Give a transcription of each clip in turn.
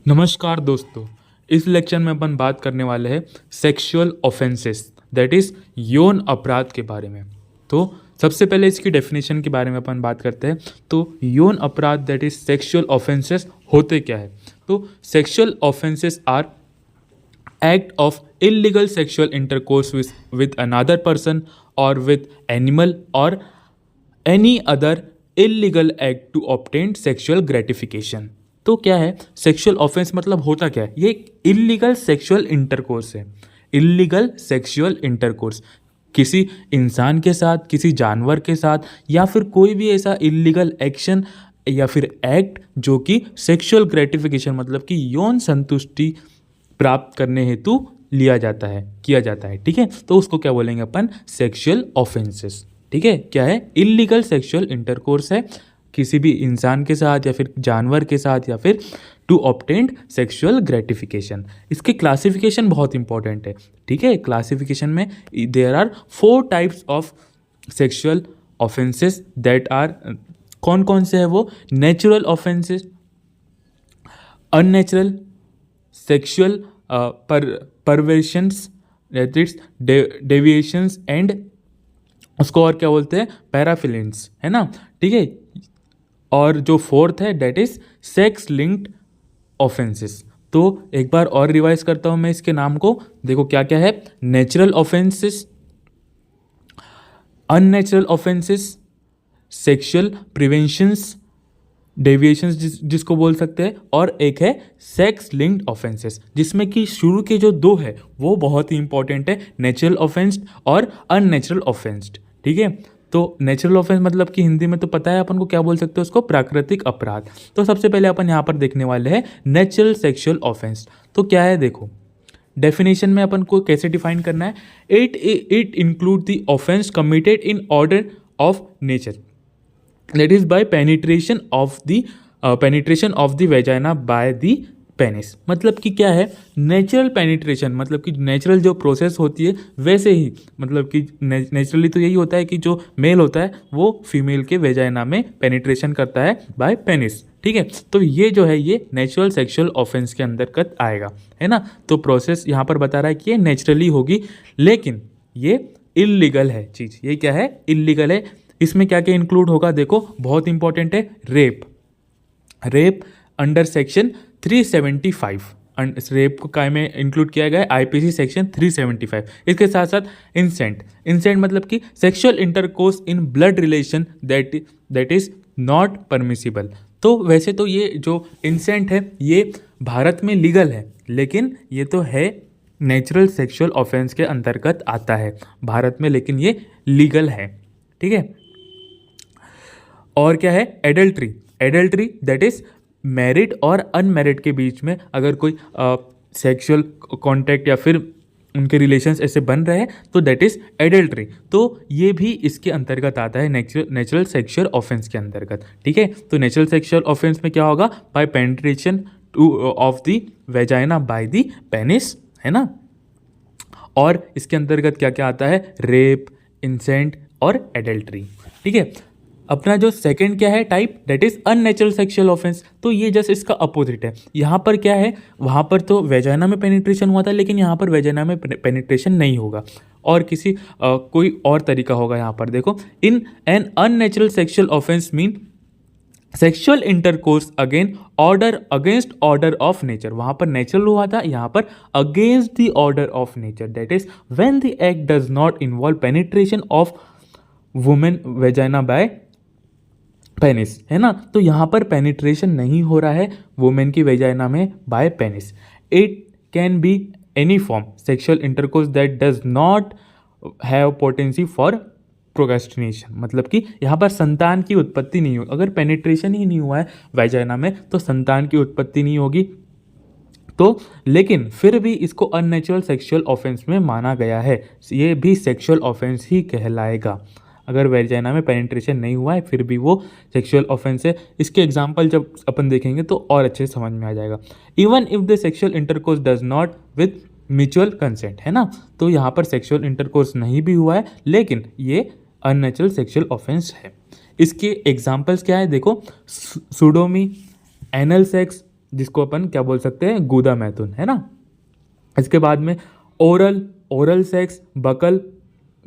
नमस्कार दोस्तों। इस लेक्चर में अपन बात करने वाले हैं सेक्सुअल ऑफेंसेस, दैट इज़ यौन अपराध के बारे में। तो सबसे पहले इसकी डेफिनेशन के बारे में अपन बात करते हैं। तो यौन अपराध दैट इज सेक्सुअल ऑफेंसेस होते क्या है? तो sexual offences are act of illegal sexual intercourse with another person or with animal or any other illegal act to obtain sexual gratification। तो क्या है सेक्सुअल ऑफेंस? मतलब होता क्या है? ये एक इलीगल सेक्सुअल इंटरकोर्स है। इलीगल सेक्सुअल इंटरकोर्स किसी इंसान के साथ, किसी जानवर के साथ, या फिर कोई भी ऐसा इलीगल एक्शन या फिर एक्ट जो कि सेक्सुअल ग्रेटिफिकेशन मतलब कि यौन संतुष्टि प्राप्त करने हेतु लिया जाता है, किया जाता है। ठीक है, तो उसको क्या बोलेंगे अपन? Sexual offences. ठीक है, क्या है? इलीगल सेक्सुअल इंटरकोर्स है किसी भी इंसान के साथ या फिर जानवर के साथ, या फिर टू ऑब्टेन सेक्सुअल ग्रेटिफिकेशन। इसके क्लासिफिकेशन बहुत इंपॉर्टेंट है। ठीक है, क्लासिफिकेशन में there are 4 types of sexual offences that are, कौन कौन से है वो? Natural offences, unnatural, sexual perversions, that is deviations, and उसको और क्या बोलते हैं? पैराफिलेंस, है ना? ठीक है, और जो फोर्थ है that is sex linked offences. तो एक बार और रिवाइज करता हूं मैं इसके नाम को। देखो क्या क्या है? Natural offences, unnatural offences, sexual preventions, deviations जिसको बोल सकते हैं, और एक है सेक्स लिंक्ड ऑफेंसेस, जिसमें कि शुरू के जो 2 है वो बहुत ही इंपॉर्टेंट है, नेचुरल ऑफेंस और अननेचुरल ऑफेंस्ड। ठीक है, तो नेचुरल ऑफेंस मतलब कि हिंदी में तो पता है अपन को क्या बोल सकते हैं उसको? प्राकृतिक अपराध। तो सबसे पहले अपन यहाँ पर देखने वाले हैं नेचुरल सेक्सुअल ऑफेंस। तो क्या है देखो, डेफिनेशन में अपन को कैसे डिफाइन करना है? It include the offence committed in order of nature, that is by penetration of the vagina by the penis। मतलब कि क्या है? नेचुरल पेनिट्रेशन मतलब कि नेचुरल जो प्रोसेस होती है वैसे ही, मतलब कि नेचुरली तो यही होता है कि जो मेल होता है वो फीमेल के वेजाइना में पेनिट्रेशन करता है बाय पेनिस। ठीक है, तो ये जो है ये नेचुरल सेक्सुअल ऑफेंस के अंतर्गत आएगा, है ना? तो प्रोसेस यहाँ पर बता रहा है कि ये नेचुरली होगी, लेकिन ये इलीगल है चीज़। ये क्या है? इलीगल है। इसमें क्या क्या इंक्लूड होगा देखो, बहुत इंपॉर्टेंट है। रेप अंडर सेक्शन 375, रेप को काय में इंक्लूड किया गया है? IPC section 375। इसके साथ साथ इंसेंट मतलब कि sexual intercourse in blood relation that is not permissible. तो वैसे तो ये जो इंसेंट है ये भारत में लीगल है, लेकिन ये तो है नेचुरल सेक्सुअल ऑफेंस के अंतर्गत आता है भारत में, लेकिन ये लीगल है। ठीक है, और क्या है? एडल्ट्री दैट इज मैरिड और अनमैरिड के बीच में अगर कोई सेक्सुअल कॉन्टैक्ट या फिर उनके रिलेशंस ऐसे बन रहे हैं तो दैट इज एडल्ट्री। तो ये भी इसके अंतर्गत आता है, नेचुरल सेक्सुअल ऑफेंस के अंतर्गत। ठीक है, तो नेचुरल सेक्सुअल ऑफेंस में क्या होगा? By penetration of the vagina by the penis, है ना? और इसके अंतर्गत क्या क्या आता है? रेप, इंसेंट और एडल्ट्री। ठीक है, अपना जो सेकंड क्या है type, that is unnatural sexual offence. तो ये जस्ट इसका अपोजिट है। यहाँ पर क्या है? वहाँ पर तो वेजाइना में पेनिट्रेशन हुआ था, लेकिन यहाँ पर वेजाइना में पेनिट्रेशन नहीं होगा, और किसी कोई और तरीका होगा। यहाँ पर देखो, in an unnatural sexual offence mean sexual intercourse against order of nature. वहाँ पर नेचुरल हुआ था, यहाँ पर against the order of nature, that is when the act does not involve penetration of women vagina by penis, है ना? तो यहाँ पर पेनिट्रेशन नहीं हो रहा है वुमेन की वेजाइना में by penis. It can be any form sexual intercourse that does not have potency for procrastination, मतलब कि यहाँ पर संतान की उत्पत्ति नहीं होगी। अगर पेनिट्रेशन ही नहीं हुआ है वेजाइना में तो संतान की उत्पत्ति नहीं होगी। तो लेकिन फिर भी इसको अननेचुरल सेक्सुअल ऑफेंस में माना गया है, ये भी सेक्सुअल ऑफेंस ही कहलाएगा। अगर वेजाइना में पेनिट्रेशन नहीं हुआ है फिर भी वो सेक्सुअल ऑफेंस है। इसके एग्जांपल जब अपन देखेंगे तो और अच्छे से समझ में आ जाएगा। Even if the sexual intercourse does not with mutual consent, है ना? तो यहाँ पर सेक्सुअल इंटरकोर्स नहीं भी हुआ है, लेकिन ये अननेचुरल सेक्सुअल ऑफेंस है। इसके एग्जाम्पल्स क्या है देखो, सुडोमी, एनल सेक्स, जिसको अपन क्या बोल सकते हैं, गुदा मैथुन, है ना। इसके बाद में ओरल सेक्स, बकल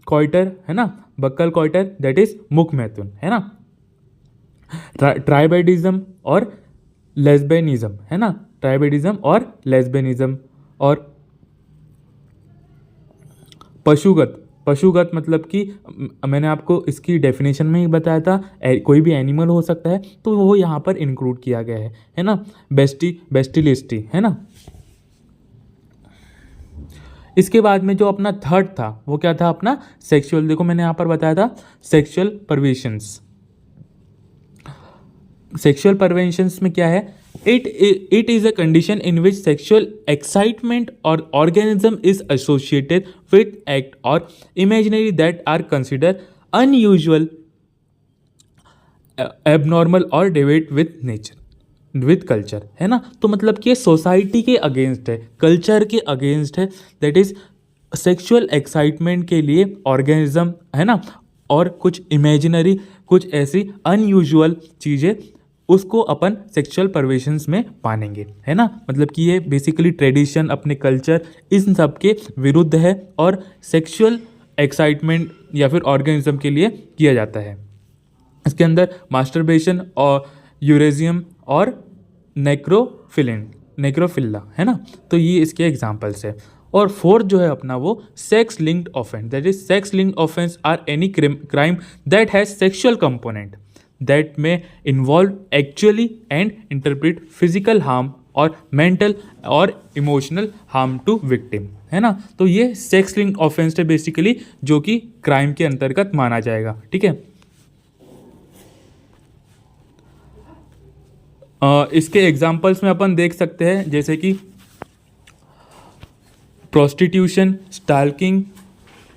कॉइटर, है ना, बक्कल कॉइटर, दैट इज मुख मैथुन, है ना। ट्राइबेडिज्म और लेस्बेनिज्म, है ना, ट्राइबेडिज्म और लेस्बेनिज्म। और पशुगत मतलब कि मैंने आपको इसकी डेफिनेशन में ही बताया था, कोई भी एनिमल हो सकता है, तो वो यहाँ पर इंक्लूड किया गया है ना। बेस्टिलिस्टी, है ना। इसके बाद में जो अपना थर्ड था वो क्या था अपना, सेक्सुअल। देखो मैंने यहाँ पर बताया था सेक्सुअल परवेशंस। सेक्सुअल परवेशंस में क्या है, it is a condition in which sexual excitement or organism is associated with act or imaginary that are considered unusual, abnormal or deviate with nature, with culture, है ना। तो मतलब कि ये सोसाइटी के अगेंस्ट है, कल्चर के अगेंस्ट है, दैट इज सेक्सुअल एक्साइटमेंट के लिए ऑर्गेनिज्म, है ना, और कुछ इमेजिनरी, कुछ ऐसी अनयूजुअल चीज़ें उसको अपन सेक्सुअल परवेशंस में मानेंगे, है ना। मतलब कि ये बेसिकली ट्रेडिशन, अपने कल्चर, इन सब के विरुद्ध है और सेक्सुअल एक्साइटमेंट या फिर ऑर्गेनिज्म के लिए किया जाता है। इसके अंदर मास्टरबेशन और यूरेजियम और नेक्रोफिल्ला, है ना। तो ये इसके एग्जाम्पल्स है। और फोर्थ जो है अपना वो sex linked offence, that is sex linked offence are any crime that has sexual component that may involve actually and interpret physical harm और mental और emotional harm to victim, है ना। तो ये सेक्स लिंक्ड ऑफेंस है basically, जो कि crime के अंतर्गत माना जाएगा, ठीक है। इसके एग्जाम्पल्स में अपन देख सकते हैं जैसे कि प्रोस्टिट्यूशन, स्टाल्किंग,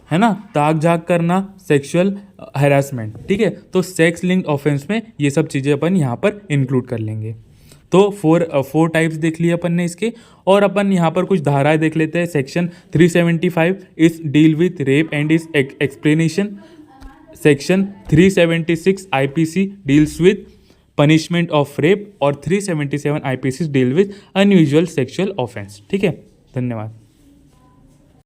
है ना, ताक झाक करना, सेक्सुअल हैरासमेंट, ठीक है। तो सेक्स लिंक्ड ऑफेंस में ये सब चीज़ें अपन यहाँ पर इंक्लूड कर लेंगे। तो फोर टाइप्स देख लिए अपन ने इसके। और अपन यहाँ पर कुछ धाराएं देख लेते हैं। Section 375 is deal with rape and is explanation. Section 376 IPC deals with punishment of rape और 377 IPC deal with unusual sexual offence, ठीक है। धन्यवाद।